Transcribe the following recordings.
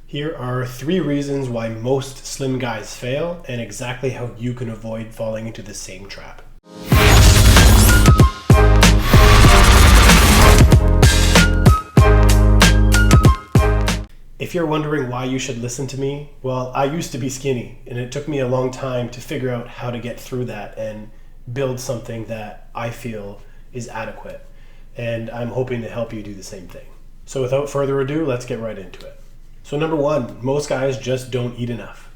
Here are 3 reasons why most slim guys fail and exactly how you can avoid falling into the same trap. If you're wondering why you should listen to me, well, I used to be skinny and it took me a long time to figure out how to get through that and build something that I feel is adequate. And I'm hoping to help you do the same thing. So without further ado, let's get right into it. So number 1, most guys just don't eat enough.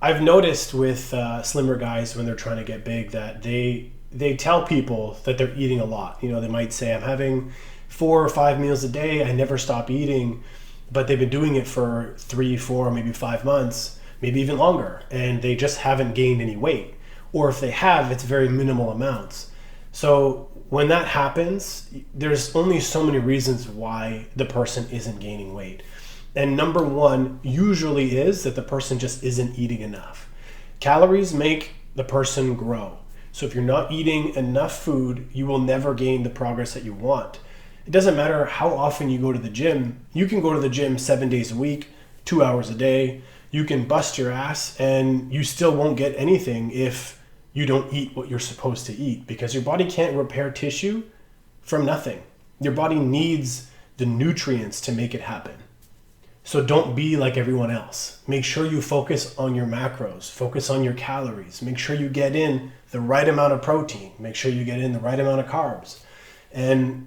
I've noticed with slimmer guys when they're trying to get big that they tell people that they're eating a lot. They might say, I'm having 4 or 5 meals a day, I never stop eating, but they've been doing it for 3, 4, maybe 5 months, maybe even longer, and they just haven't gained any weight. Or if they have, it's very minimal amounts. So when that happens, there's only so many reasons why the person isn't gaining weight. And number 1 usually is that the person just isn't eating enough. Calories make the person grow. So if you're not eating enough food, you will never gain the progress that you want. It doesn't matter how often you go to the gym. You can go to the gym 7 days a week, 2 hours a day. You can bust your ass and you still won't get anything if you don't eat what you're supposed to eat, because your body can't repair tissue from nothing. Your body needs the nutrients to make it happen. So don't be like everyone else. Make sure you focus on your macros, focus on your calories, make sure you get in the right amount of protein, make sure you get in the right amount of carbs. And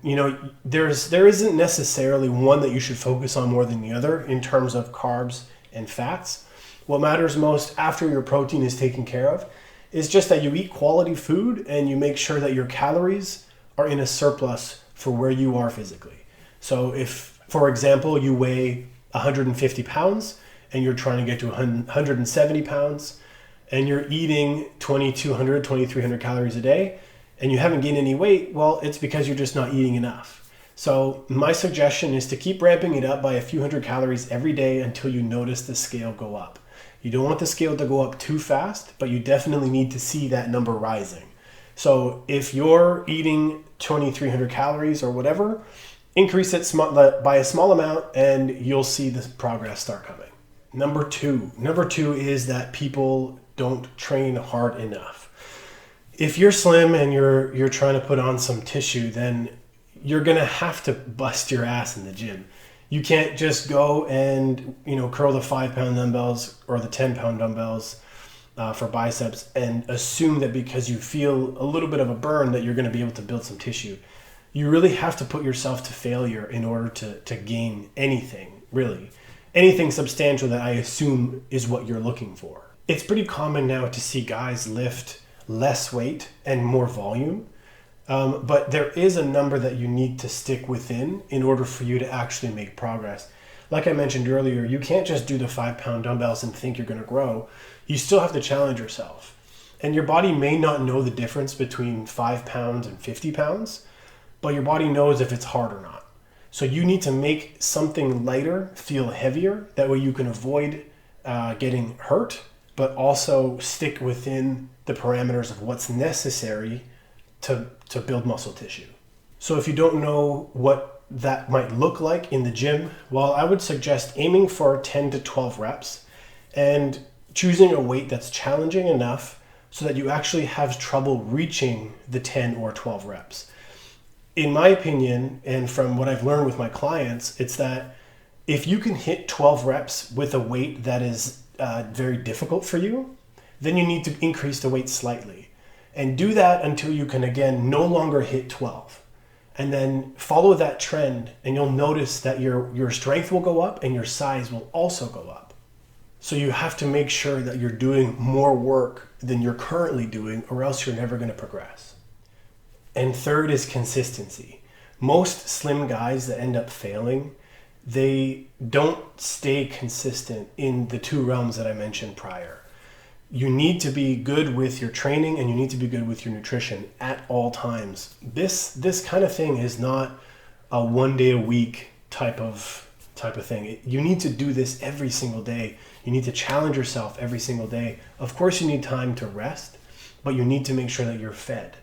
there isn't necessarily one that you should focus on more than the other in terms of carbs and fats. What matters most after your protein is taken care of is just that you eat quality food and you make sure that your calories are in a surplus for where you are physically. So if, for example, you weigh 150 pounds and you're trying to get to 170 pounds and you're eating 2,200, 2,300 calories a day and you haven't gained any weight, well, it's because you're just not eating enough. So my suggestion is to keep ramping it up by a few hundred calories every day until you notice the scale go up. You don't want the scale to go up too fast, but you definitely need to see that number rising. So if you're eating 2,300 calories or whatever, increase it by a small amount and you'll see the progress start coming. Number two is that people don't train hard enough. If you're slim and you're trying to put on some tissue, then you're gonna have to bust your ass in the gym. You can't just go and curl the 5-pound dumbbells or the 10-pound dumbbells for biceps and assume that because you feel a little bit of a burn that you're going to be able to build some tissue. You really have to put yourself to failure in order to gain anything, really. Anything substantial that I assume is what you're looking for. It's pretty common now to see guys lift less weight and more volume. But there is a number that you need to stick within in order for you to actually make progress. Like I mentioned earlier, you can't just do the 5-pound dumbbells and think you're going to grow. You still have to challenge yourself. And your body may not know the difference between 5 pounds and 50 pounds, but your body knows if it's hard or not. So you need to make something lighter feel heavier. That way you can avoid getting hurt, but also stick within the parameters of what's necessary to build muscle tissue. So if you don't know what that might look like in the gym, well, I would suggest aiming for 10 to 12 reps and choosing a weight that's challenging enough so that you actually have trouble reaching the 10 or 12 reps. In my opinion, and from what I've learned with my clients, it's that if you can hit 12 reps with a weight that is very difficult for you, then you need to increase the weight slightly. And do that until you can, again, no longer hit 12. And then follow that trend and you'll notice that your strength will go up and your size will also go up. So you have to make sure that you're doing more work than you're currently doing, or else you're never going to progress. And third is consistency. Most slim guys that end up failing, they don't stay consistent in the 2 realms that I mentioned prior. You need to be good with your training and you need to be good with your nutrition at all times. This kind of thing is not a 1 day a week type of thing. You need to do this every single day. You need to challenge yourself every single day. Of course you need time to rest, but you need to make sure that you're fed.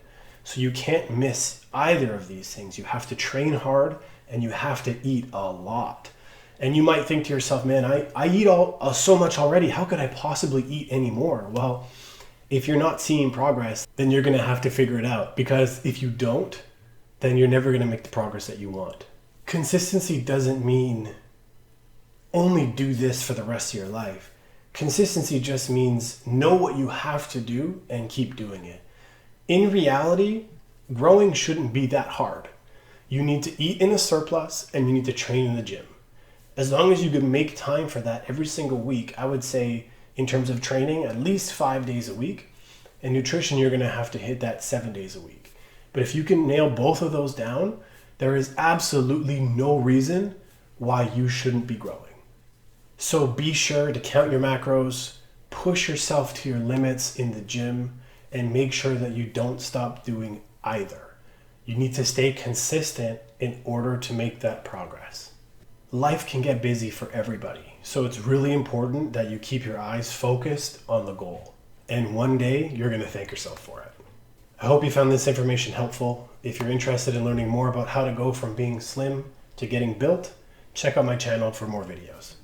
So you can't miss either of these things. You have to train hard and you have to eat a lot. And you might think to yourself, man, I eat so much already. How could I possibly eat any more? Well, if you're not seeing progress, then you're going to have to figure it out. Because if you don't, then you're never going to make the progress that you want. Consistency doesn't mean only do this for the rest of your life. Consistency just means know what you have to do and keep doing it. In reality, growing shouldn't be that hard. You need to eat in a surplus and you need to train in the gym. As long as you can make time for that every single week, I would say in terms of training, at least 5 days a week. And nutrition, you're going to have to hit that 7 days a week. But if you can nail both of those down, there is absolutely no reason why you shouldn't be growing. So be sure to count your macros, push yourself to your limits in the gym, and make sure that you don't stop doing either. You need to stay consistent in order to make that progress. Life can get busy for everybody, so it's really important that you keep your eyes focused on the goal. And one day, you're going to thank yourself for it. I hope you found this information helpful. If you're interested in learning more about how to go from being slim to getting built, check out my channel for more videos.